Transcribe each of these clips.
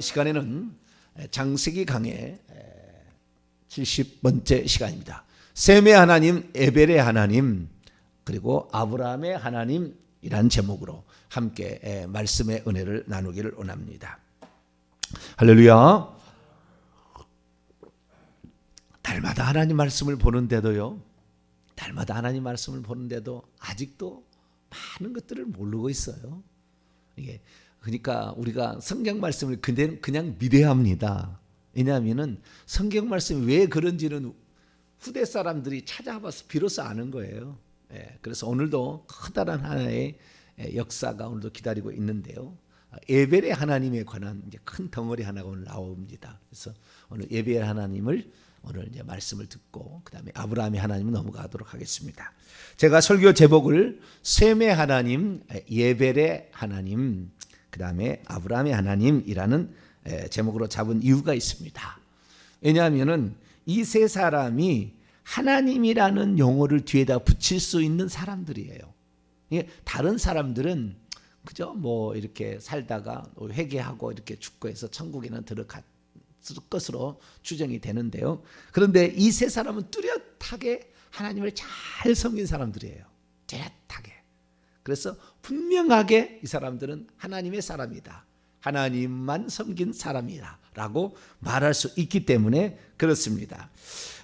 시간에는 장세기 강의 70번째 시간입니다. 셈의 하나님, 에벨의 하나님, 그리고 아브라함의 하나님이란 제목으로 함께 말씀의 은혜를 나누기를 원합니다. 할렐루야. 날마다 하나님 말씀을 보는데도요, 날마다 하나님 말씀을 보는데도 아직도 많은 것들을 모르고 있어요. 이게 그러니까 우리가 성경 말씀을 그냥 믿어야 합니다. 왜냐하면은 성경 말씀이 왜 그런지는 후대 사람들이 찾아봐서 비로소 아는 거예요. 그래서 오늘도 커다란 하나의 역사가 오늘도 기다리고 있는데요. 에벨의 하나님에 관한 이제 큰 덩어리 하나가 오늘 나옵니다. 그래서 오늘 에벨의 하나님을 오늘 이제 말씀을 듣고 그다음에 아브라함의 하나님을 넘어가도록 하겠습니다. 제가 설교 제목을 셈의 하나님, 에벨의 하나님, 그다음에 아브라함의 하나님이라는 제목으로 잡은 이유가 있습니다. 왜냐하면은 이 세 사람이 하나님이라는 용어를 뒤에다 붙일 수 있는 사람들이에요. 다른 사람들은 그저 뭐 이렇게 살다가 회개하고 이렇게 죽고 해서 천국에는 들어갈 것으로 추정이 되는데요. 그런데 이 세 사람은 뚜렷하게 하나님을 잘 섬긴 사람들이에요. 뚜렷하게. 그래서 분명하게 이 사람들은 하나님의 사람이다, 하나님만 섬긴 사람이다 라고 말할 수 있기 때문에 그렇습니다.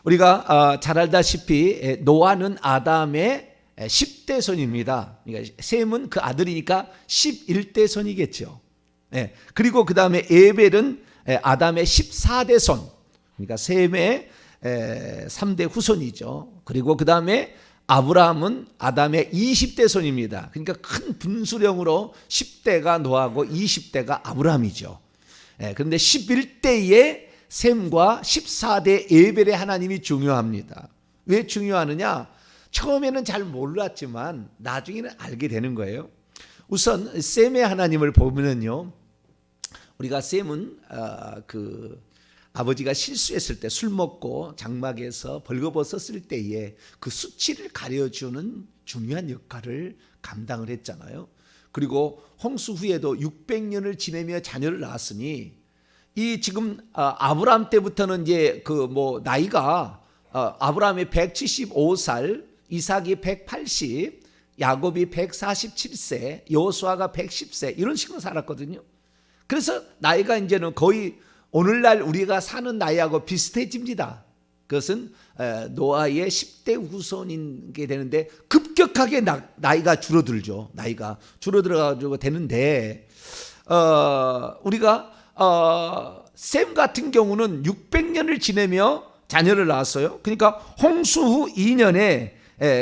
우리가 잘 알다시피 노아는 아담의 10대 손입니다. 그러니까 셈은 그 아들이니까 11대 손이겠죠. 그리고 그 다음에 에벨은 아담의 14대 손, 그러니까 셈의 3대 후손이죠. 그리고 그 다음에 아브라함은 아담의 20대 손입니다. 그러니까 큰 분수령으로 10대가 노아고 20대가 아브라함이죠. 그런데 11대의 셈과 14대 에벨의 하나님이 중요합니다. 왜 중요하느냐? 처음에는 잘 몰랐지만 나중에는 알게 되는 거예요. 우선 셈의 하나님을 보면요, 우리가 셈은 아버지가 실수했을 때 술 먹고 장막에서 벌거벗었을 때에 그 수치를 가려주는 중요한 역할을 감당을 했잖아요. 그리고 홍수 후에도 600년을 지내며 자녀를 낳았으니 이 지금 아브라함 때부터는 이제 나이가 아브라함이 175살, 이삭이 180, 야곱이 147세, 여호수아가 110세 이런 식으로 살았거든요. 그래서 나이가 이제는 거의 오늘날 우리가 사는 나이하고 비슷해집니다. 그것은 노아의 10대 후손인게 되는데 급격하게 나이가 줄어들죠. 나이가 줄어들어가지고 되는데 우리가 셈 같은 경우는 600년을 지내며 자녀를 낳았어요. 그러니까 홍수 후 2년에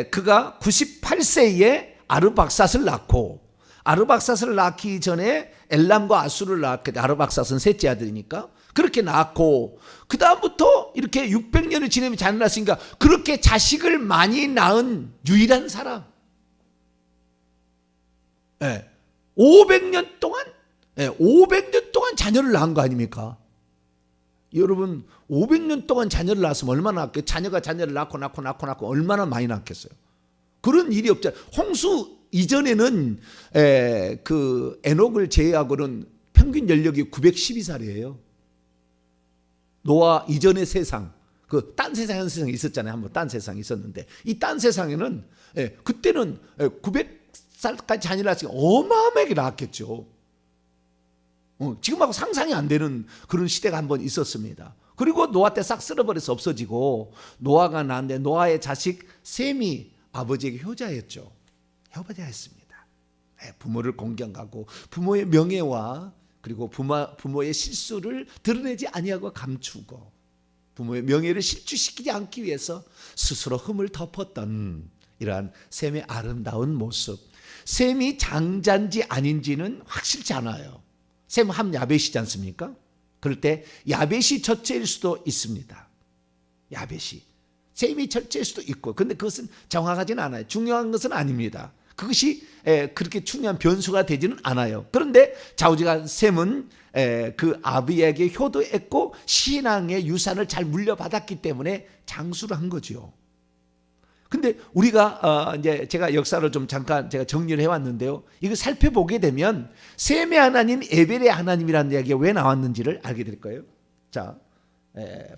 그가 98세에 아르박삿을 낳고, 아르박삿을 낳기 전에 엘람과 아수를 낳았거든요. 아르박삿은 셋째 아들이니까 그렇게 낳고, 그 다음부터 이렇게 600년을 지내며 자녀를 낳았으니까 그렇게 자식을 많이 낳은 유일한 사람. 500년 동안 자녀를 낳은 거 아닙니까? 여러분 500년 동안 자녀를 낳았으면 얼마나 낳겠어요? 자녀가 자녀를 낳고 얼마나 많이 낳겠어요? 그런 일이 없잖아요. 홍수 이전에는 그 에녹을 제외하고는 평균 연령이 912살이에요. 노아 이전의 세상, 그 딴 세상 한 세상이 있었잖아요. 한번 딴 세상이 있었는데 이 딴 세상에는 그때는 900살까지 자녀를 낳았으니까 어마어마하게 낳았겠죠. 지금하고 상상이 안 되는 그런 시대가 한번 있었습니다. 그리고 노아 때 싹 쓸어버려서 없어지고 노아가 낳았는데 노아의 자식 셈이 아버지에게 효자였죠. 효자였습니다. 부모를 공경하고 부모의 명예와 그리고 부모의 실수를 드러내지 아니하고 감추고 부모의 명예를 실추시키지 않기 위해서 스스로 흠을 덮었던 이러한 셈의 아름다운 모습. 셈이 장자인지 아닌지는 확실치 않아요. 셈 함 야벳이지 않습니까? 그럴 때 야벳이 첫째일 수도 있습니다. 야벳이. 셈이 첫째일 수도 있고, 근데 그것은 정확하지는 않아요. 중요한 것은 아닙니다. 그것이 그렇게 중요한 변수가 되지는 않아요. 그런데 좌우지간 셈은 그 아비에게 효도했고 신앙의 유산을 잘 물려받았기 때문에 장수를 한 거죠. 근데 우리가 이제 제가 역사를 좀 잠깐 제가 정리를 해왔는데요. 이거 살펴보게 되면 셈의 하나님, 에벨의 하나님이라는 이야기가 왜 나왔는지를 알게 될 거예요. 자,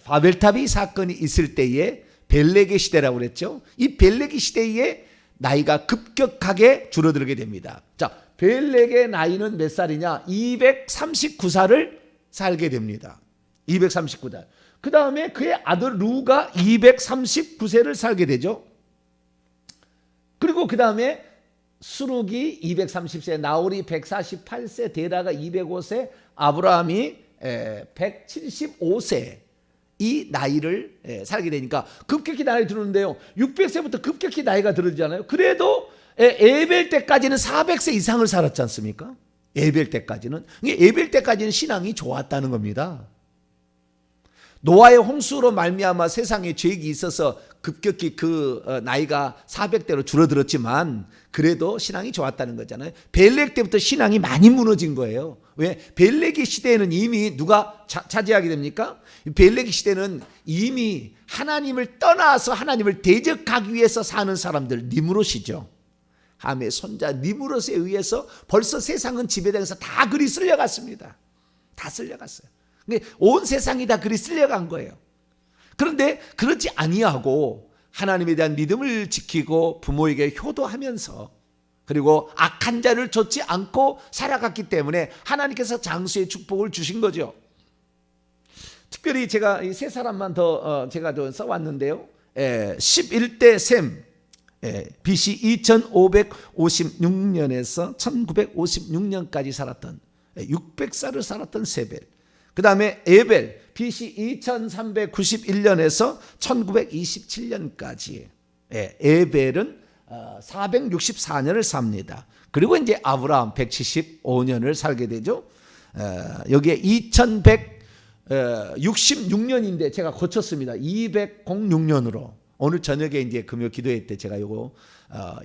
바벨탑이 사건이 있을 때에 벨렉의 시대라고 그랬죠. 이 벨렉의 시대에 나이가 급격하게 줄어들게 됩니다. 자, 벨렉의 나이는 몇 살이냐? 239살을 살게 됩니다. 239살. 그 다음에 그의 아들 루가 239세를 살게 되죠. 그리고 그 다음에 수룩이 230세, 나홀이 148세, 데라가 205세, 아브라함이 175세 이 나이를 살게 되니까 급격히 나이가 들었는데요. 600세부터 급격히 나이가 들어지잖아요. 그래도 에벨 때까지는 400세 이상을 살았지 않습니까? 에벨 때까지는. 에벨 때까지는 신앙이 좋았다는 겁니다. 노아의 홍수로 말미암아 세상에 죄악이 있어서 급격히 그 나이가 400대로 줄어들었지만 그래도 신앙이 좋았다는 거잖아요. 벨렉 때부터 신앙이 많이 무너진 거예요. 왜? 벨렉의 시대에는 이미 누가 차지하게 됩니까? 벨렉의 시대는 이미 하나님을 떠나서 하나님을 대적하기 위해서 사는 사람들, 니무롯이죠. 함의 손자 니무롯에 의해서 벌써 세상은 지배당해서 다 그리 쓸려갔습니다. 다 쓸려갔어요. 온 세상이 다 그리 쓸려간 거예요. 그런데 그렇지 아니하고 하나님에 대한 믿음을 지키고 부모에게 효도하면서 그리고 악한 자를 좇지 않고 살아갔기 때문에 하나님께서 장수의 축복을 주신 거죠. 특별히 제가 이 세 사람만 더 제가 좀 써왔는데요. 11대 셈, BC 2556년에서 1956년까지 살았던 600살을 살았던 세벨. 그 다음에 에벨 BC 2391년에서 1927년까지 에벨은 464년을 삽니다. 그리고 이제 아브라함 175년을 살게 되죠. 여기에 2166년인데 제가 고쳤습니다. 206년으로 오늘 저녁에 이제 금요 기도회 때 제가 요거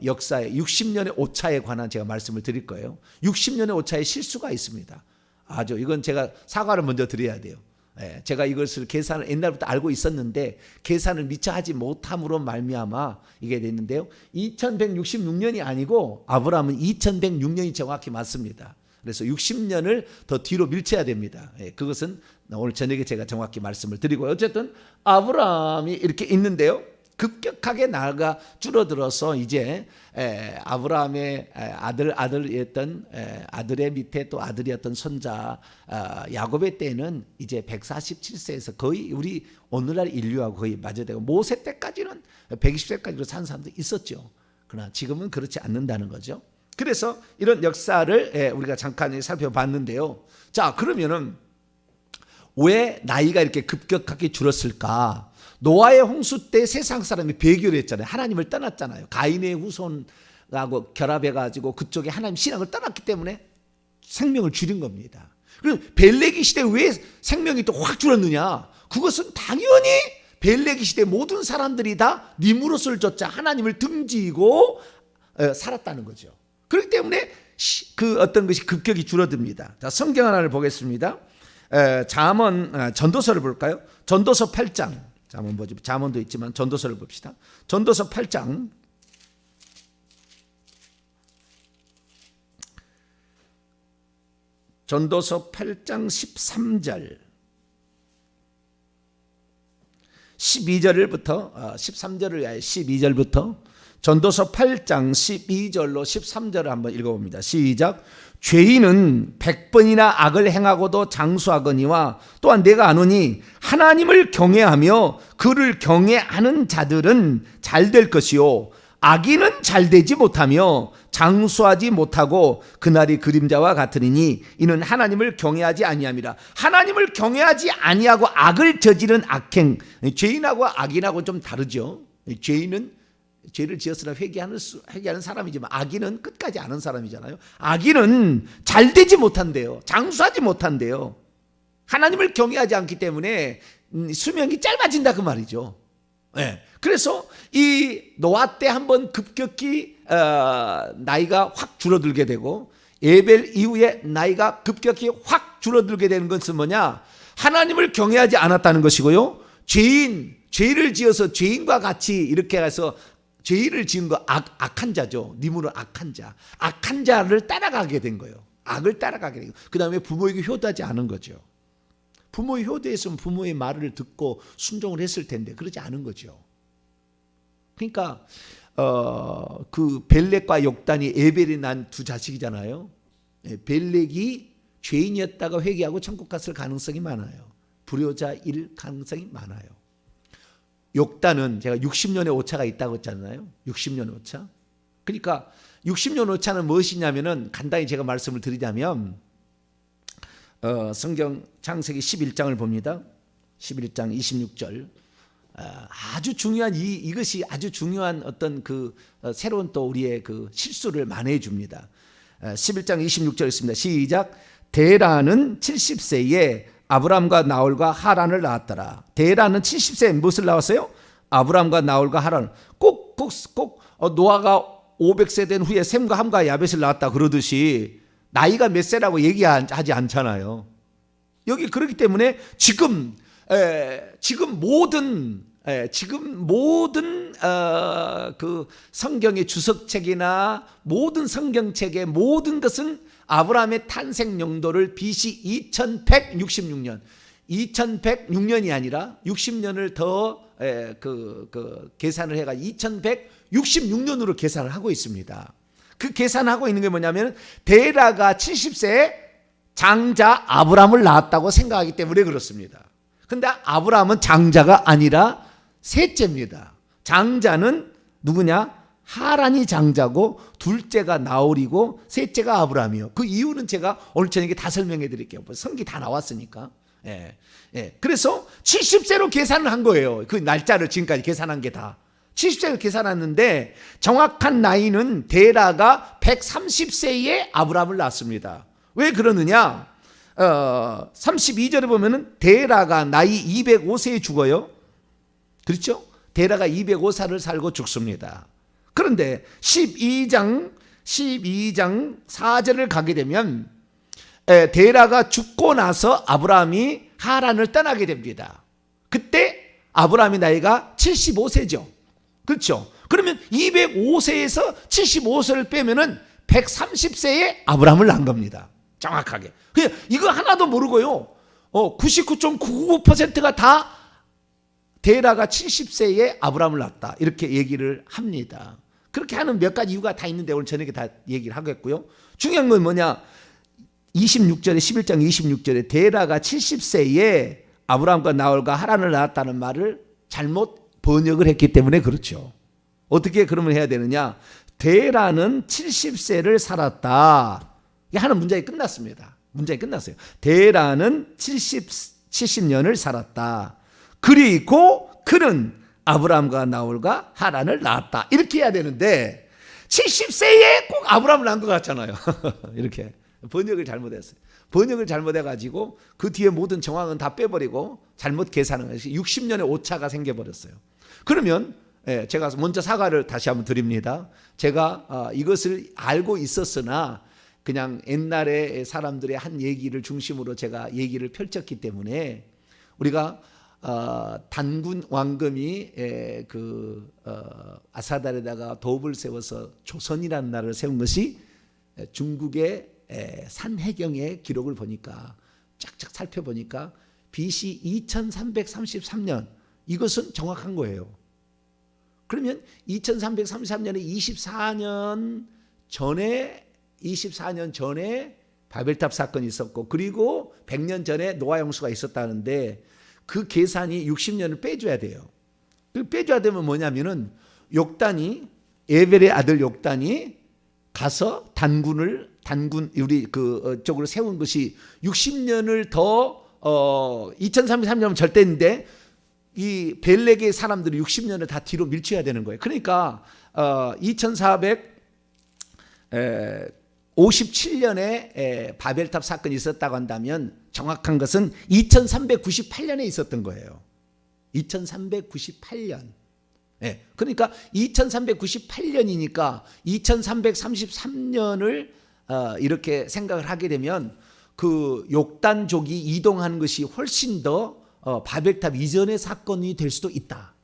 역사의 60년의 오차에 관한 제가 말씀을 드릴 거예요. 60년의 오차에 실수가 있습니다. 아주 이건 제가 사과를 먼저 드려야 돼요. 제가 이것을 계산을 옛날부터 알고 있었는데 계산을 미처 하지 못함으로 말미암아 이게 됐는데요. 2166년이 아니고 아브라함은 2106년이 정확히 맞습니다. 그래서 60년을 더 뒤로 밀쳐야 됩니다. 그것은 오늘 저녁에 제가 정확히 말씀을 드리고요. 어쨌든 아브라함이 이렇게 있는데요. 급격하게 나이가 줄어들어서 이제 아브라함의 아들이었던 아들의 밑에 또 아들이었던 손자 야곱의 때는 이제 147세에서 거의 우리 오늘날 인류하고 거의 맞아되고 모세 때까지는 120세까지로 산 사람도 있었죠. 그러나 지금은 그렇지 않는다는 거죠. 그래서 이런 역사를 우리가 잠깐 살펴봤는데요. 자, 그러면은 왜 나이가 이렇게 급격하게 줄었을까? 노아의 홍수 때 세상 사람이 배교를 했잖아요. 하나님을 떠났잖아요. 가인의 후손하고 결합해가지고 그쪽에 하나님 신앙을 떠났기 때문에 생명을 줄인 겁니다. 그리고 벨렉의 시대 왜 생명이 또 확 줄었느냐? 그것은 당연히 벨렉의 시대 모든 사람들이 다 니무롯을 좇자 하나님을 등지고 살았다는 거죠. 그렇기 때문에 그 어떤 것이 급격히 줄어듭니다. 자, 성경 하나를 보겠습니다. 잠언 전도서를 볼까요? 전도서 8장. 잠언 보지. 잠언도 있지만 전도서를 봅시다. 전도서 8장. 전도서 8장 13절. 12절부터 13절을 12절부터 전도서 8장 12절로 13절을 한번 읽어봅니다. 시작. 죄인은 100번이나 악을 행하고도 장수하거니와 또한 내가 아노니 하나님을 경외하며 그를 경외하는 자들은 잘 될 것이요 악인은 잘 되지 못하며 장수하지 못하고 그날이 그림자와 같으리니 이는 하나님을 경외하지 아니함이라. 하나님을 경외하지 아니하고 악을 저지른 악행, 죄인하고 악인하고 좀 다르죠. 죄인은 죄를 지었으나 회개하는 사람이지만 악인은 끝까지 아는 사람이잖아요. 악인은 잘 되지 못한대요. 장수하지 못한대요. 하나님을 경외하지 않기 때문에 수명이 짧아진다 그 말이죠. 그래서 이 노아 때 한번 급격히 나이가 확 줄어들게 되고 에벨 이후에 나이가 급격히 확 줄어들게 되는 것은 뭐냐? 하나님을 경외하지 않았다는 것이고요. 죄를 지어서 죄인과 같이 이렇게 해서 죄를 지은 거 악한 자죠. 니므로 악한 자. 악한 자를 따라가게 된 거예요. 악을 따라가게 된 거예요. 그 다음에 부모에게 효도하지 않은 거죠. 부모의 효도했으면 부모의 말을 듣고 순종을 했을 텐데 그러지 않은 거죠. 그러니까 그 벨렉과 욕단이 에벨이 난 두 자식이잖아요. 벨렉이 죄인이었다가 회개하고 천국 갔을 가능성이 많아요. 불효자일 가능성이 많아요. 욕단은 제가 60년의 오차가 있다고 했잖아요. 60년의 오차. 그러니까 60년 오차는 무엇이냐면은 간단히 제가 말씀을 드리자면 성경 창세기 11장을 봅니다. 11장 26절. 아주 중요한 이것이 아주 중요한 어떤 그 새로운 또 우리의 그 실수를 만회해 줍니다. 11장 26절 있습니다. 시작. 데라는 70세에 아브람과 나홀과 하란을 낳았더라. 데라는 70세에 무엇을 낳았어요? 아브람과 나홀과 하란. 꼭 노아가 500세 된 후에 셈과 함과 야벳을 낳았다 그러듯이 나이가 몇 세라고 얘기하지 않잖아요. 여기 그렇기 때문에 지금 모든 그 성경의 주석책이나 모든 성경책의 모든 것은 아브라함의 탄생 연도를 BC 2166년이 아니라 60년을 더 계산을 해가 2166년으로 계산을 하고 있습니다. 그 계산하고 있는 게 뭐냐면 데라가 70세에 장자 아브라함을 낳았다고 생각하기 때문에 그렇습니다. 근데 아브라함은 장자가 아니라 셋째입니다. 장자는 누구냐? 하란이 장자고 둘째가 나홀이고 셋째가 아브라함이요. 그 이유는 제가 오늘 저녁에 다 설명해 드릴게요. 성기 다 나왔으니까. 그래서 70세로 계산을 한 거예요. 그 날짜를 지금까지 계산한 게 다. 70세로 계산했는데 정확한 나이는 데라가 130세에 아브라함을 낳았습니다. 왜 그러느냐? 32절에 보면은 데라가 나이 205세에 죽어요. 그렇죠? 데라가 205살을 살고 죽습니다. 그런데 12장 4절을 가게 되면 데라가 죽고 나서 아브라함이 하란을 떠나게 됩니다. 그때 아브라함의 나이가 75세죠. 그렇죠? 그러면 205세에서 75세를 빼면은 130세에 아브라함을 낳은 겁니다. 정확하게. 그냥 이거 하나도 모르고요. 99.999%가 다 데라가 70세에 아브라함을 낳았다. 이렇게 얘기를 합니다. 그렇게 하는 몇 가지 이유가 다 있는데 오늘 저녁에 다 얘기를 하겠고요. 중요한 건 뭐냐? 26절에 11장 26절에 데라가 70세에 아브라함과 나홀과 하란을 낳았다는 말을 잘못 번역을 했기 때문에 그렇죠. 어떻게 그러면 해야 되느냐? 데라는 70세를 살았다. 하는 문장이 끝났습니다. 문장이 끝났어요. 데라는 70년을 살았다. 그리고 그는 아브라함과 나홀과 하란을 낳았다. 이렇게 해야 되는데 70세에 꼭 아브라함을 낳은 것 같잖아요. 이렇게 번역을 잘못했어요. 번역을 잘못해가지고 그 뒤에 모든 정황은 다 빼버리고 잘못 계산한 것이 60년의 오차가 생겨버렸어요. 그러면 제가 먼저 사과를 다시 한번 드립니다. 제가 이것을 알고 있었으나 그냥 옛날에 사람들의 한 얘기를 중심으로 제가 얘기를 펼쳤기 때문에 우리가 단군 왕금이 아사달에다가 도읍을 세워서 조선이라는 나라를 세운 것이 중국의 산해경의 기록을 보니까 쫙쫙 살펴보니까 BC 2333년 이것은 정확한 거예요. 그러면 2333년에 24년 전에 바벨탑 사건이 있었고 그리고 100년 전에 노아 홍수가 있었다는데 그 계산이 60년을 빼줘야 돼요. 그 빼줘야 되면 뭐냐면은 욕단이 에벨의 아들 욕단이 가서 단군 우리 쪽으로 세운 것이 60년을 더 2333년은 절대인데 이 벨렉의 사람들이 60년을 다 뒤로 밀쳐야 되는 거예요. 그러니까 2457년에 바벨탑 사건이 있었다고 한다면 정확한 것은 2398년에 있었던 거예요. 2398년. 그러니까 2398년이니까 2333년을 이렇게 생각을 하게 되면 그 욕단족이 이동한 것이 훨씬 더 바벨탑 이전의 사건이 될 수도 있다.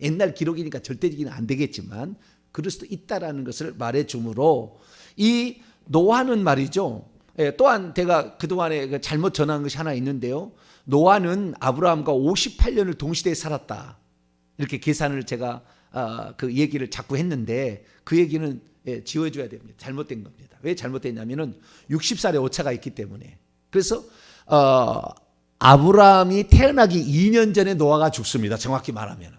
옛날 기록이니까 절대적이는 안 되겠지만 그럴 수도 있다라는 것을 말해주므로 이 노아는 말이죠. 또한 제가 그동안에 잘못 전한 것이 하나 있는데요. 노아는 아브라함과 58년을 동시대에 살았다. 이렇게 계산을 제가 그 얘기를 자꾸 했는데 그 얘기는 지워줘야 됩니다. 잘못된 겁니다. 왜 잘못됐냐면은 60살의 오차가 있기 때문에. 그래서 아브라함이 태어나기 2년 전에 노아가 죽습니다. 정확히 말하면.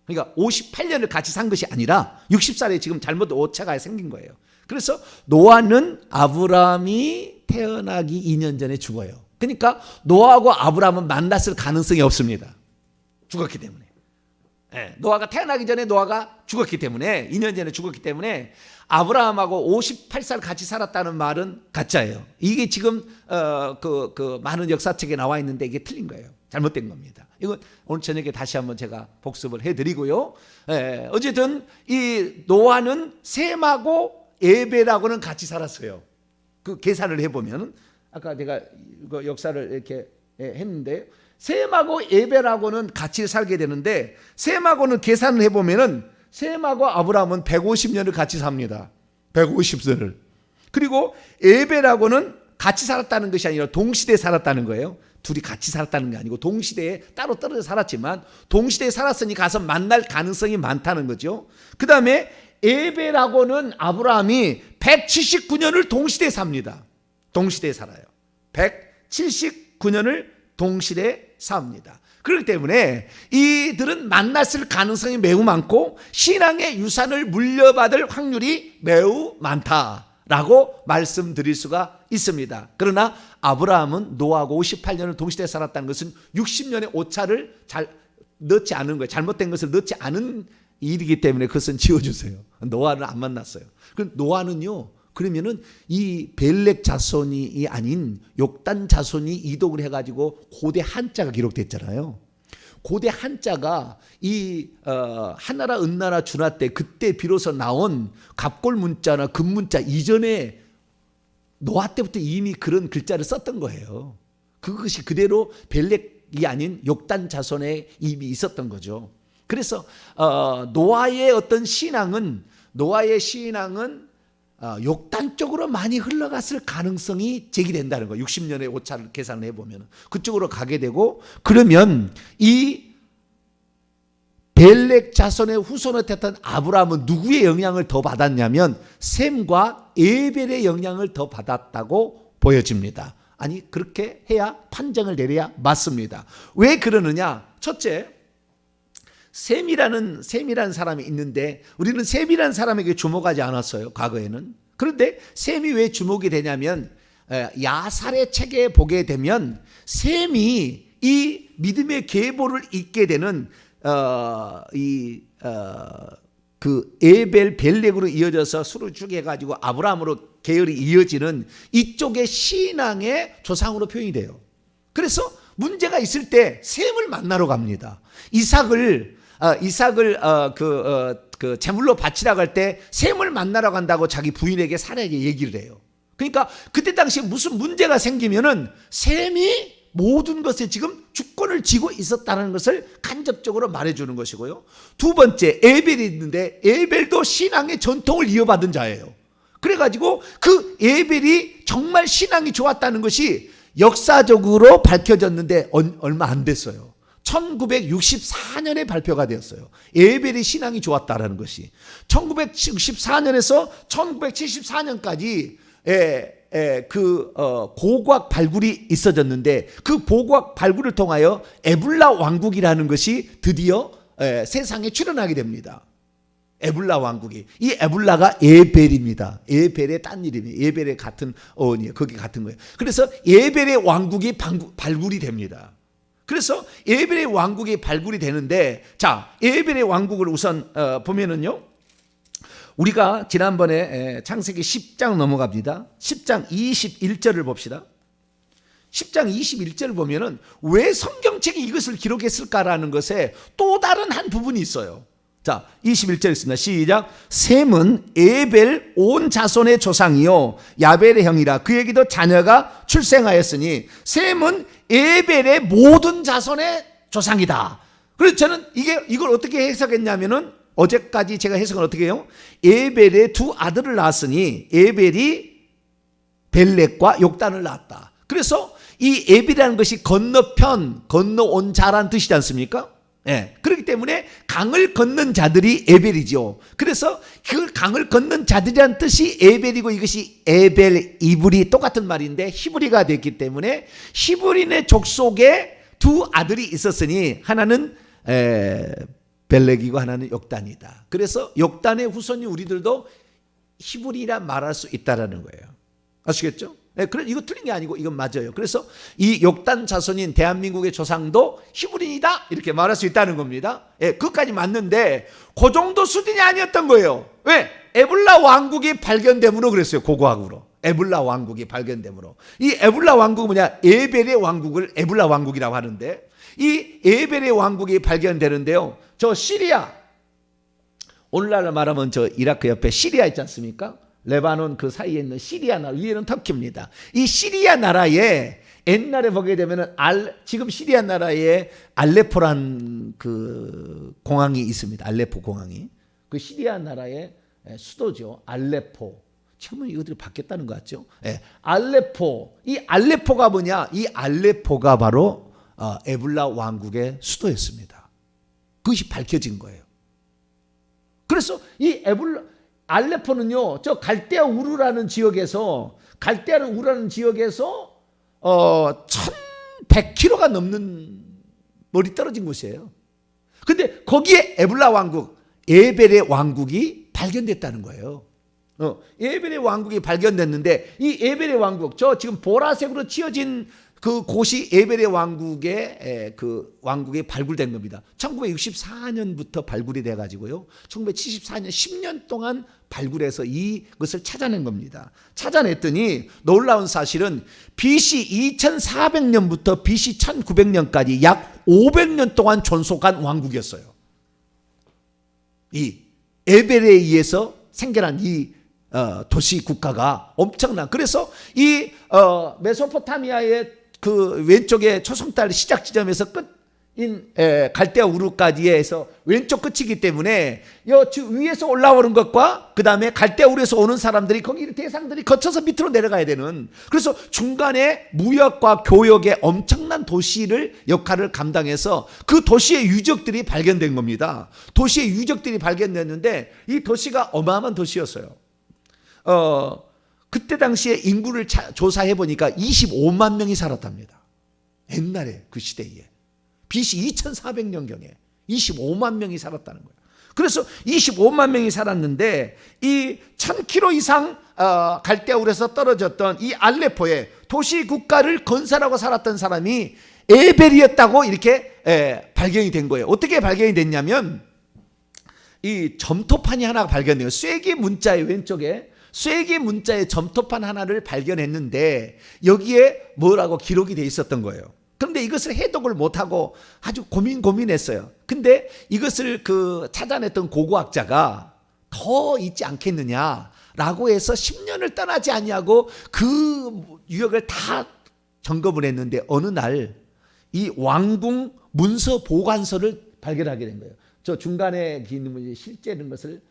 그러니까 58년을 같이 산 것이 아니라 60살에 지금 잘못 오차가 생긴 거예요. 그래서 노아는 아브라함이 태어나기 2년 전에 죽어요. 그러니까 노아하고 아브라함은 만났을 가능성이 없습니다. 죽었기 때문에. 노아가 태어나기 전에 노아가 죽었기 때문에 2년 전에 죽었기 때문에 아브라함하고 58살 같이 살았다는 말은 가짜예요. 이게 지금 그 많은 역사책에 나와 있는데 이게 틀린 거예요. 잘못된 겁니다. 이건 오늘 저녁에 다시 한번 제가 복습을 해드리고요. 어쨌든 이 노아는 셈하고 에벨하고는 같이 살았어요. 그 계산을 해보면 아까 제가 이거 역사를 이렇게 했는데 셈하고 에벨하고는 같이 살게 되는데 셈하고는 계산을 해보면은 셈하고 아브라함은 150년을 같이 삽니다. 150년을. 그리고 에벨하고는 같이 살았다는 것이 아니라 동시대에 살았다는 거예요. 둘이 같이 살았다는 게 아니고 동시대에 따로 떨어져 살았지만 동시대에 살았으니 가서 만날 가능성이 많다는 거죠. 그 다음에 에벨하고는 아브라함이 179년을 동시대에 삽니다. 동시대에 살아요. 179년을 동시대에 삽니다. 그렇기 때문에 이들은 만났을 가능성이 매우 많고 신앙의 유산을 물려받을 확률이 매우 많다라고 말씀드릴 수가 있습니다. 그러나 아브라함은 노아하고 58년을 동시대에 살았다는 것은 60년의 오차를 잘 넣지 않은 거예요. 잘못된 것을 넣지 않은 일이기 때문에 그것은 지워주세요. 노아는 안 만났어요. 노아는요, 그러면은 이 벨렉 자손이 아닌 욕단 자손이 이동을 해가지고 고대 한자가 기록됐잖아요. 고대 한자가 이 한나라 은나라 준하 때 그때 비로소 나온 갑골 문자나 금문자 이전에 노아 때부터 이미 그런 글자를 썼던 거예요. 그것이 그대로 벨렉이 아닌 욕단 자손에 이미 있었던 거죠. 그래서 노아의 어떤 신앙은 욕단 쪽으로 많이 흘러갔을 가능성이 제기된다는 거예요. 60년의 오차를 계산을 해보면 그쪽으로 가게 되고, 그러면 이 벨렉 자손의 후손을 됐던 아브라함은 누구의 영향을 더 받았냐면 셈과 에벨의 영향을 더 받았다고 보여집니다. 아니, 그렇게 해야 판정을 내려야 맞습니다. 왜 그러느냐? 첫째, 셈이라는 사람이 있는데 우리는 셈이라는 사람에게 주목하지 않았어요, 과거에는. 그런데 셈이 왜 주목이 되냐면 야살의 책에 보게 되면 셈이 이 믿음의 계보를 잇게 되는 그 에벨 벨렉으로 이어져서 수로 쭉 해가지고 아브라함으로 계열이 이어지는 이쪽의 신앙의 조상으로 표현이 돼요. 그래서 문제가 있을 때 셈을 만나러 갑니다. 이삭을 제물로 바치라고 할 때 셈을 만나러 간다고 자기 부인에게 사라에게 얘기를 해요. 그러니까 그때 당시에 무슨 문제가 생기면은 셈이 모든 것에 지금 주권을 쥐고 있었다는 것을 간접적으로 말해주는 것이고요. 두 번째, 에벨이 있는데 에벨도 신앙의 전통을 이어받은 자예요. 그래가지고 그 에벨이 정말 신앙이 좋았다는 것이 역사적으로 밝혀졌는데 얼마 안 됐어요. 1964년에 발표가 되었어요. 에벨의 신앙이 좋았다라는 것이 1964년에서 1974년까지 고고학 발굴이 있어졌는데 그 고고학 발굴을 통하여 에불라 왕국이라는 것이 드디어 세상에 출현하게 됩니다. 에불라 왕국이, 이 에불라가 에벨입니다. 에벨의 딴 이름이에요. 에벨의 같은 어원이에요. 그게 같은 거예요. 그래서 에벨의 왕국이 발굴이 됩니다. 그래서 에벨의 왕국이 발굴이 되는데, 자, 에벨의 왕국을 우선 보면은요, 우리가 지난번에 창세기 10장 넘어갑니다. 10장 21절을 봅시다. 10장 21절을 보면은 왜 성경책이 이것을 기록했을까라는 것에 또 다른 한 부분이 있어요. 자, 21절 있습니다. 시작. 셈은 에벨 온 자손의 조상이요 야벨의 형이라. 그에게도 자녀가 출생하였으니 셈은 에벨의 모든 자손의 조상이다. 그래서 저는 이걸 어떻게 해석했냐면은 어제까지 제가 해석을 어떻게 해요? 에벨의 두 아들을 낳았으니 에벨이 벨렉과 욕단을 낳았다. 그래서 이 에벨이라는 것이 건너온 자라는 뜻이지 않습니까? 예. 그렇기 때문에 강을 건넌 자들이 에벨이죠. 그래서 그 강을 건넌 자들이라는 뜻이 에벨이고 이것이 에벨, 이브리 똑같은 말인데 히브리가 됐기 때문에 히브리네 족속에 두 아들이 있었으니 하나는 벨렉이고 하나는 욕단이다. 그래서 욕단의 후손이 우리들도 히브리라 말할 수 있다라는 거예요. 아시겠죠? 네, 그래 이거 틀린 게 아니고 이건 맞아요. 그래서 이 욕단 자손인 대한민국의 조상도 히브리이다 이렇게 말할 수 있다는 겁니다. 예, 그것까지 맞는데 그 정도 수준이 아니었던 거예요. 왜? 에블라 왕국이 발견됨으로 그랬어요. 고고학으로. 에블라 왕국이 발견됨으로. 이 에블라 왕국은 뭐냐? 에벨의 왕국을 에블라 왕국이라고 하는데 이 에벨의 왕국이 발견되는데요. 저 시리아, 오늘날 말하면 저 이라크 옆에 시리아 있지 않습니까? 레바논 그 사이에 있는 시리아 나라, 위에는 터키입니다. 이 시리아 나라에 옛날에 보게 되면은 지금 시리아 나라에 알레포란 그 공항이 있습니다. 알레포 공항이. 그 시리아 나라의 수도죠. 알레포. 지금은 이것들이 바뀌었다는 것 같죠. 예. 알레포. 이 알레포가 뭐냐? 이 알레포가 바로 에블라 왕국의 수도였습니다. 그것이 밝혀진 거예요. 그래서 이 알레포는요, 저 갈대아 우르라는 지역에서 1100km가 넘는 멀리 떨어진 곳이에요. 근데 거기에 에블라 왕국, 에벨의 왕국이 발견됐다는 거예요. 에벨의 왕국이 발견됐는데 이 에벨의 왕국, 저 지금 보라색으로 칠해진 그 곳이 에벨의 왕국의 왕국이 발굴된 겁니다. 1964년부터 발굴이 돼 가지고요. 1974년 10년 동안 발굴해서 이것을 찾아낸 겁니다. 찾아냈더니 놀라운 사실은 BC 2400년부터 BC 1900년까지 약 500년 동안 존속한 왕국이었어요. 이 에벨에 의해서 생겨난 이 도시 국가가 엄청난. 그래서 이 메소포타미아의 그 왼쪽에 초승달 시작 지점에서 끝인 갈대아 우르까지에서 왼쪽 끝이기 때문에 위에서 올라오는 것과 그 다음에 갈대아 우르에서 오는 사람들이 거기 대상들이 거쳐서 밑으로 내려가야 되는, 그래서 중간에 무역과 교역의 엄청난 도시를 역할을 감당해서 그 도시의 유적들이 발견된 겁니다. 도시의 유적들이 발견됐는데 이 도시가 어마어마한 도시였어요. 그때 당시에 인구를 조사해 보니까 25만 명이 살았답니다. 옛날에 그 시대에 BC 2400년경에 25만 명이 살았다는 거예요. 그래서 25만 명이 살았는데 이 1000km 이상 갈대아울에서 떨어졌던 이 알레포에 도시 국가를 건설하고 살았던 사람이 에벨이었다고 이렇게 발견이 된 거예요. 어떻게 발견이 됐냐면 이 점토판이 하나 발견돼요. 쐐기 문자의 왼쪽에 쐐기 문자의 점토판 하나를 발견했는데 여기에 뭐라고 기록이 돼 있었던 거예요. 그런데 이것을 해독을 못하고 아주 고민했어요. 근데 이것을 찾아냈던 고고학자가 더 있지 않겠느냐라고 해서 10년을 떠나지 아니하고 그 유역을 다 점검을 했는데 어느 날 이 왕궁 문서 보관서를 발견하게 된 거예요. 저 중간에 긴 실제는 것을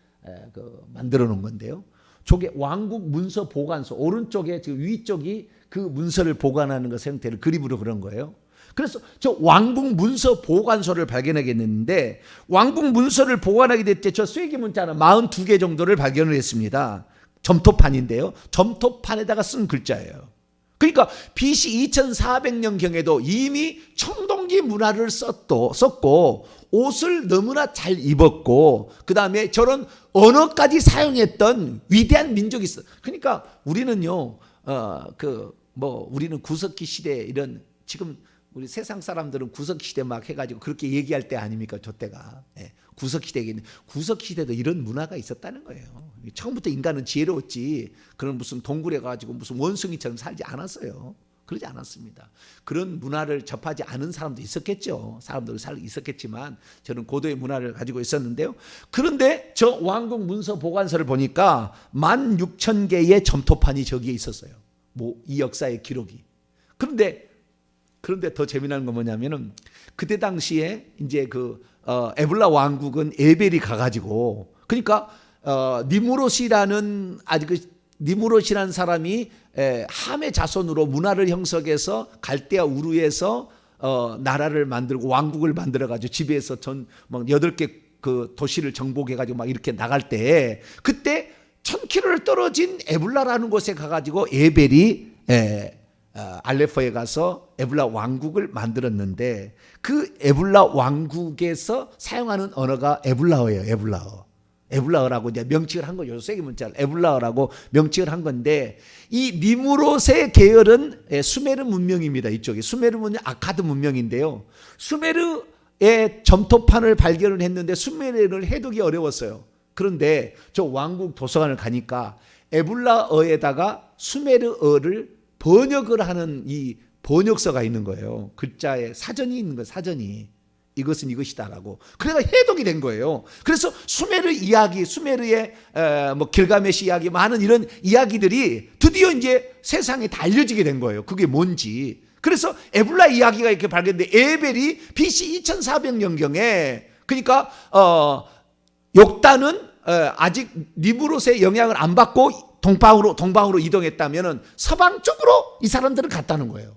만들어 놓은 건데요. 저게 왕국 문서 보관소, 오른쪽에 지금 위쪽이 그 문서를 보관하는 것 형태를 그림으로 그런 거예요. 그래서 저 왕국 문서 보관소를 발견하게 됐는데 왕국 문서를 보관하게 될 때 저 쐐기 문자는 42개 정도를 발견을 했습니다. 점토판인데요. 점토판에다가 쓴 글자예요. 그러니까 BC 2400년경에도 이미 청동기 문화를 썼고 옷을 너무나 잘 입었고 그 다음에 저런 언어까지 사용했던 위대한 민족이 있어. 그러니까 우리는요, 우리는 구석기 시대 이런 지금 우리 세상 사람들은 구석기 시대 막 해가지고 그렇게 얘기할 때 아닙니까? 저 때가. 예, 구석기 시대에는 구석기 시대도 이런 문화가 있었다는 거예요. 처음부터 인간은 지혜로웠지 그런 무슨 동굴에 가지고 무슨 원숭이처럼 살지 않았어요. 그러지 않았습니다. 그런 문화를 접하지 않은 사람도 있었겠죠. 사람들이 있었겠지만 저는 고도의 문화를 가지고 있었는데요. 그런데 저 왕국 문서 보관서를 보니까 16,000개의 점토판이 저기에 있었어요. 이 역사의 기록이. 그런데 그런데 더 재미난 건 뭐냐면은 그때 당시에 이제 에불라 왕국은 에벨이 가가지고 그러니까 니무롯이라는 니무롯이라는 사람이 함의 자손으로 문화를 형성해서 갈대아 우르에서 나라를 만들고 왕국을 만들어 가지고 지배해서 막 8개 그 도시를 정복해 가지고 막 이렇게 나갈 때 그때 1000km를 떨어진 에불라라는 곳에 가가지고 에벨이 알레포에 가서 에불라 왕국을 만들었는데 그 에불라 왕국에서 사용하는 언어가 에불라어예요. 에불라어라고 이제 명칭을 한 거예요. 세계 문자 에불라어라고 명칭을 한 건데 이 니무롯의 계열은 수메르 문명입니다. 이쪽이 수메르 문명 아카드 문명인데요. 수메르의 점토판을 발견을 했는데 수메르를 해독이 어려웠어요. 그런데 저 왕국 도서관을 가니까 에불라어에다가 수메르어를 번역을 하는 이 번역서가 있는 거예요. 글자에 사전이 있는 거예요. 사전이. 이것은 이것이다라고. 그래서 해독이 된 거예요. 그래서 수메르 이야기, 수메르의 뭐 길가메시 이야기, 많은 이런 이야기들이 드디어 이제 세상에 다 알려지게 된 거예요. 그게 뭔지. 그래서 에불라 이야기가 이렇게 발견돼. 에벨이 BC 2400년경에 그러니까 욕단은 아직 니무롯의 영향을 안 받고 동방으로 이동했다면은 서방 쪽으로 이 사람들은 갔다는 거예요.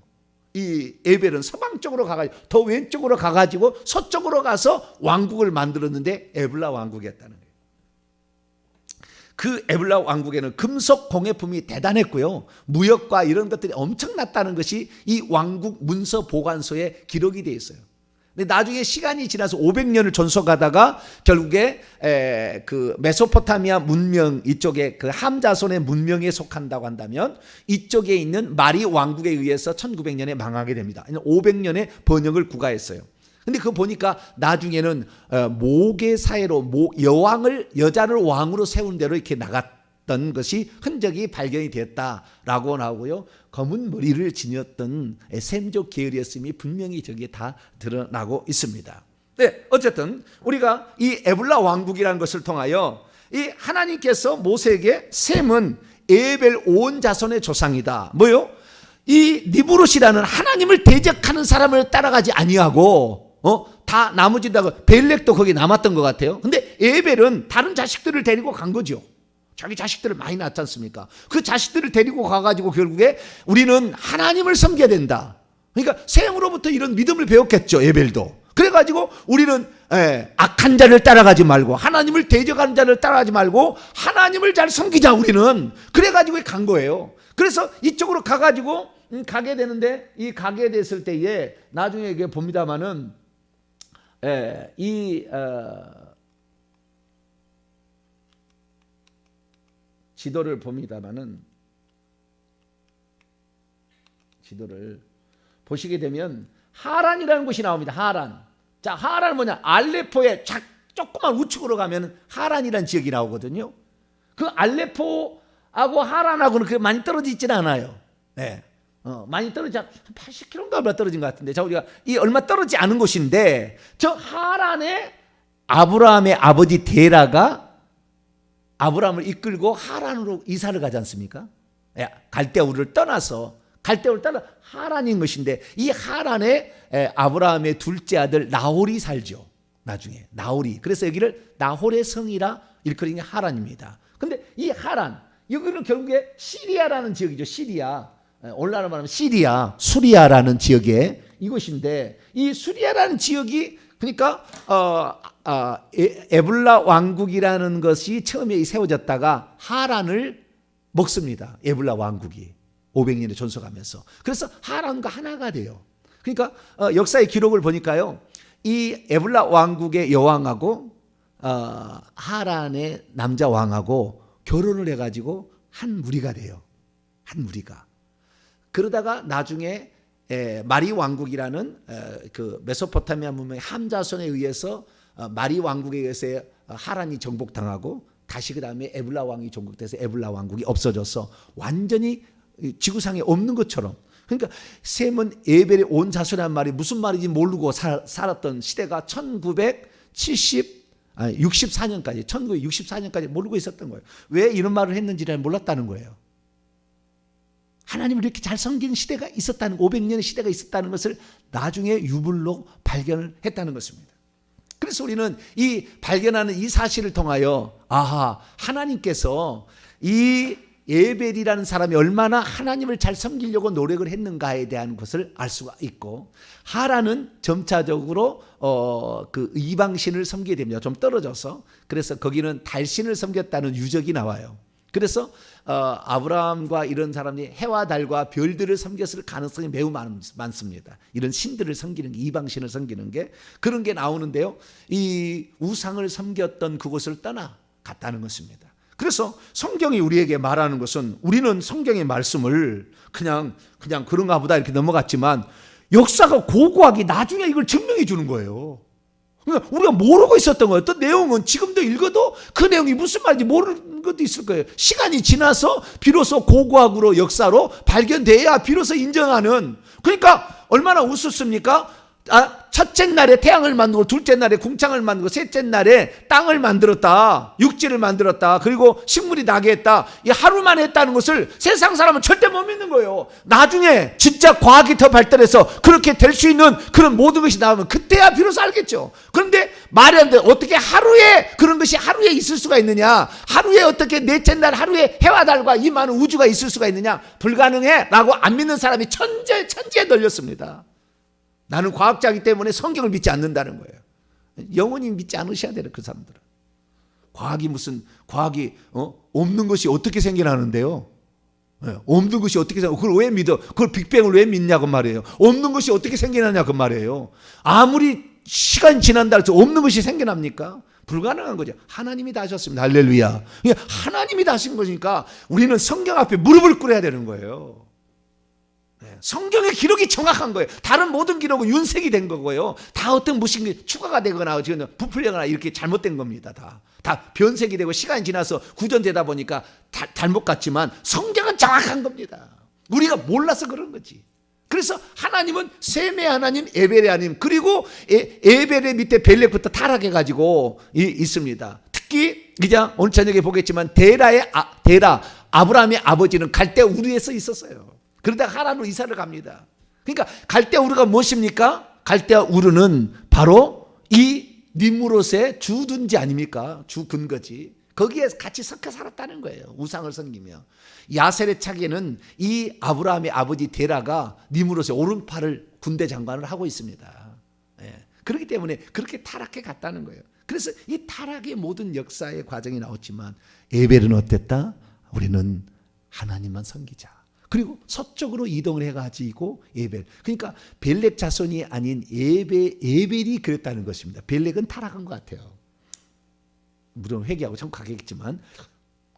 이 에벨은 서방 쪽으로 가가지고 더 왼쪽으로 가가지고 서쪽으로 가서 왕국을 만들었는데 에불라 왕국이었다는 거예요. 그 에불라 왕국에는 금속 공예품이 대단했고요. 무역과 이런 것들이 엄청났다는 것이 이 왕국 문서 보관소에 기록이 되어 있어요. 근데 나중에 시간이 지나서 500년을 전속하다가 결국에 그 메소포타미아 문명 이쪽에 그 함 자손의 문명에 속한다고 한다면 이쪽에 있는 마리 왕국에 의해서 1900년에 망하게 됩니다. 500년의 번영을 구가했어요. 근데 그거 보니까 나중에는 모계 사회로 여자를 왕으로 세운 대로 이렇게 나갔던 것이 흔적이 발견이 되었다라고 나오고요. 검은 머리를 지녔던 셈족 계열이었음이 분명히 저기에 다 드러나고 있습니다. 네, 어쨌든 우리가 이 에불라 왕국이라는 것을 통하여 이 하나님께서 모세에게 셈은 에벨 온 자손의 조상이다. 뭐요? 이 니브롯이라는 하나님을 대적하는 사람을 따라가지 아니하고 다 나머지다가 벨렉도 거기 남았던 것 같아요. 근데 에벨은 다른 자식들을 데리고 간 거죠. 자기 자식들을 많이 낳지 않습니까? 그 자식들을 데리고 가가지고 결국에 우리는 하나님을 섬겨야 된다. 그러니까 셈으로부터 이런 믿음을 배웠겠죠. 에벨도. 그래가지고 우리는 악한 자를 따라가지 말고 하나님을 대적하는 자를 따라가지 말고 하나님을 잘 섬기자 우리는. 그래가지고 간 거예요. 그래서 이쪽으로 가가지고 가게 되는데 이 가게 됐을 때에 나중에 이게 봅니다마는 지도를 봅니다마는 지도를 보시게 되면 하란이라는 곳이 나옵니다. 하란. 자, 하란은 뭐냐? 알레포의 조그만 우측으로 가면 하란이라는 지역이 나오거든요. 그 알레포하고 하란하고는 그렇게 많이 떨어져 있지는 않아요. 네. 많이 떨어지지 한 80km인가 얼마 떨어진 것 같은데. 자, 우리가 이 얼마 떨어지지 않은 곳인데 저 하란에 아브라함의 아버지 데라가 아브라함을 이끌고 하란으로 이사를 가지 않습니까? 갈대아 우르를 떠나서 하란인 것인데 이 하란에 아브라함의 둘째 아들 나홀이 살죠. 나중에 나홀이. 그래서 여기를 나홀의 성이라 일컬는 게 하란입니다. 근데 이 하란 여기는 결국에 시리아라는 지역이죠. 시리아. 오늘날로 말하면 시리아, 수리아라는 지역에 이곳인데 이 수리아라는 지역이 그러니까 에불라 왕국이라는 것이 처음에 세워졌다가 하란을 먹습니다. 에불라 왕국이 500년에 전속하면서. 그래서 하란과 하나가 돼요. 그러니까 역사의 기록을 보니까요. 이 에불라 왕국의 여왕하고 하란의 남자 왕하고 결혼을 해가지고 한 무리가 돼요. 한 무리가. 그러다가 나중에 마리 왕국이라는 그 메소포타미아 문명의 함 자손에 의해서 마리 왕국에 의해서 하란이 정복당하고 다시 그 다음에 에불라 왕이 정복돼서 에불라 왕국이 없어져서 완전히 지구상에 없는 것처럼. 그러니까 셈은 에벨의 온 자손이란 말이 무슨 말인지 모르고 살았던 시대가 1964년까지 모르고 있었던 거예요. 왜 이런 말을 했는지를 몰랐다는 거예요. 하나님을 이렇게 잘 섬기는 시대가 있었다는 500년의 시대가 있었다는 것을 나중에 유물로 발견을 했다는 것입니다. 그래서 우리는 이 발견하는 이 사실을 통하여 아하, 하나님께서 이 에벨이라는 사람이 얼마나 하나님을 잘 섬기려고 노력을 했는가에 대한 것을 알 수가 있고, 하라는 점차적으로 그 이방신을 섬기게 됩니다. 좀 떨어져서. 그래서 거기는 달신을 섬겼다는 유적이 나와요. 그래서 아브라함과 이런 사람이 해와 달과 별들을 섬겼을 가능성이 매우 많습니다. 이런 신들을 섬기는 게, 이방신을 섬기는 게, 그런 게 나오는데요. 이 우상을 섬겼던 그곳을 떠나갔다는 것입니다. 그래서 성경이 우리에게 말하는 것은, 우리는 성경의 말씀을 그냥 그런가 보다 이렇게 넘어갔지만 역사가 고고하게 나중에 이걸 증명해 주는 거예요. 그러니까 우리가 모르고 있었던 거예요. 또 내용은 지금도 읽어도 그 내용이 무슨 말인지 모르는 것도 있을 거예요. 시간이 지나서 비로소 고고학으로 역사로 발견돼야 비로소 인정하는. 그러니까 얼마나 우습습니까? 첫째 날에 태양을 만들고, 둘째 날에 궁창을 만들고, 셋째 날에 땅을 만들었다, 육지를 만들었다, 그리고 식물이 나게 했다. 이 하루만 했다는 것을 세상 사람은 절대 못 믿는 거예요. 나중에 진짜 과학이 더 발달해서 그렇게 될 수 있는 그런 모든 것이 나오면 그때야 비로소 알겠죠. 그런데 말이 안 돼. 어떻게 하루에 그런 것이 하루에 있을 수가 있느냐, 하루에 어떻게 넷째 날 하루에 해와 달과 이 많은 우주가 있을 수가 있느냐, 불가능해 라고 안 믿는 사람이 천지에 널렸습니다. 나는 과학자이기 때문에 성경을 믿지 않는다는 거예요. 영원히 믿지 않으셔야 돼요, 그 사람들은. 과학이 없는 것이 어떻게 생겨나는데요? 없는 것이 어떻게 생겨? 그걸 왜 믿어? 그걸 빅뱅을 왜 믿냐고 말이에요. 없는 것이 어떻게 생겨나냐 그 말이에요. 아무리 시간이 지난다 해서 없는 것이 생겨납니까? 불가능한 거죠. 하나님이 다 하셨습니다. 할렐루야. 하나님이 다 하신 거니까 우리는 성경 앞에 무릎을 꿇어야 되는 거예요. 성경의 기록이 정확한 거예요. 다른 모든 기록은 윤색이 된 거고요. 다 어떤 무슨 추가가 되거나 지금 부풀려거나 이렇게 잘못된 겁니다. 다 변색이 되고 시간이 지나서 구전되다 보니까 잘못 같지만 성경은 정확한 겁니다. 우리가 몰라서 그런 거지. 그래서 하나님은 셈의 하나님, 에벨의 하나님, 그리고 에벨의 밑에 벨렉부터 타락해가지고 있습니다. 특히 이제 오늘 저녁에 보겠지만 데라 아브라함의 아버지는 갈대 우르에서 있었어요. 그러다가 하란으로 이사를 갑니다. 그러니까 갈대 우르가 무엇입니까? 갈대 우르는 바로 이 니므롯의 주둔지 아닙니까? 주 근거지. 거기에 같이 섞여 살았다는 거예요. 우상을 섬기며. 야셀의 차기에는 이 아브라함의 아버지 데라가 니므롯의 오른팔을 군대 장관을 하고 있습니다. 그렇기 때문에 그렇게 타락해 갔다는 거예요. 그래서 이 타락의 모든 역사의 과정이 나왔지만 에벨은 어땠다? 우리는 하나님만 섬기자. 그리고 서쪽으로 이동을 해가지고 에벨. 그러니까 벨렉 자손이 아닌 에벨이 그랬다는 것입니다. 벨렉은 타락한 것 같아요. 물론 회개하고 천국 가겠지만.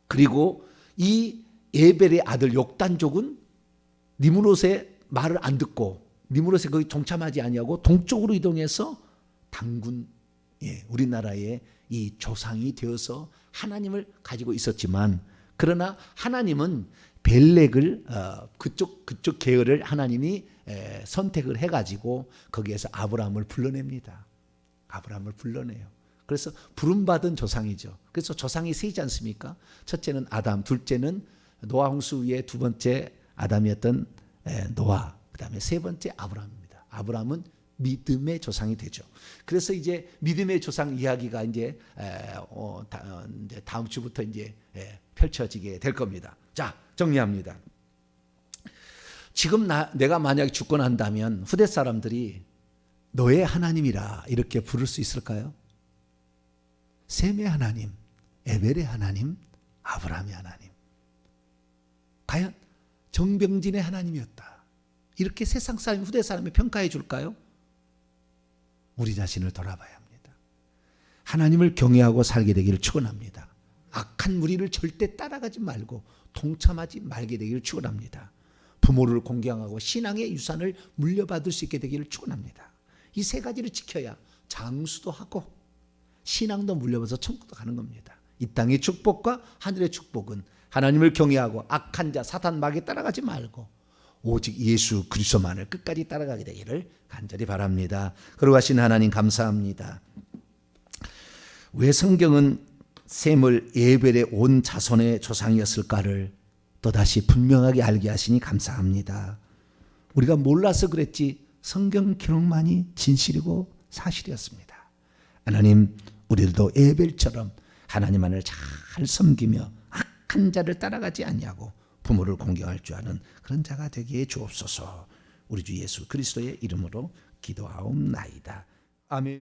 그리고 이 에벨의 아들 욕단족은 니므롯의 말을 안 듣고 니므롯의 거기 동참하지 아니하고 동쪽으로 이동해서 당군, 우리나라의 이 조상이 되어서 하나님을 가지고 있었지만, 그러나 하나님은 벨렉을 그쪽 계열을 하나님이 선택을 해가지고 거기에서 아브라함을 불러냅니다. 아브라함을 불러내요. 그래서 부름받은 조상이죠. 그래서 조상이 세지 않습니까? 첫째는 아담, 둘째는 노아 홍수 위에 두 번째 아담이었던 노아, 그 다음에 세 번째 아브라함입니다. 아브라함은 믿음의 조상이 되죠. 그래서 이제 믿음의 조상 이야기가 이제 다음 주부터 이제 펼쳐지게 될 겁니다. 자, 정리합니다. 지금 내가 만약에 죽고 난다면 후대 사람들이 너의 하나님이라 이렇게 부를 수 있을까요? 셈의 하나님, 에벨의 하나님, 아브라함의 하나님. 과연 정병진의 하나님이었다. 이렇게 세상 사람, 후대 사람이 평가해 줄까요? 우리 자신을 돌아봐야 합니다. 하나님을 경외하고 살게 되기를 축원합니다. 악한 무리를 절대 따라가지 말고 동참하지 말게 되기를 축원합니다. 부모를 공경하고 신앙의 유산을 물려받을 수 있게 되기를 축원합니다. 이 세 가지를 지켜야 장수도 하고 신앙도 물려받아서 천국도 가는 겁니다. 이 땅의 축복과 하늘의 축복은 하나님을 경외하고 악한 자 사탄 마귀에 따라가지 말고 오직 예수 그리스도만을 끝까지 따라가게 되기를 간절히 바랍니다. 거룩하신 하나님 감사합니다. 왜 성경은 셈을 에벨의 온 자손의 조상이었을까를 또다시 분명하게 알게 하시니 감사합니다. 우리가 몰라서 그랬지 성경 기록만이 진실이고 사실이었습니다. 하나님, 우리들도 에벨처럼 하나님만을 잘 섬기며 악한 자를 따라가지 아니하고 부모를 공경할 줄 아는 그런 자가 되게 주옵소서. 우리 주 예수 그리스도의 이름으로 기도하옵나이다. 아멘.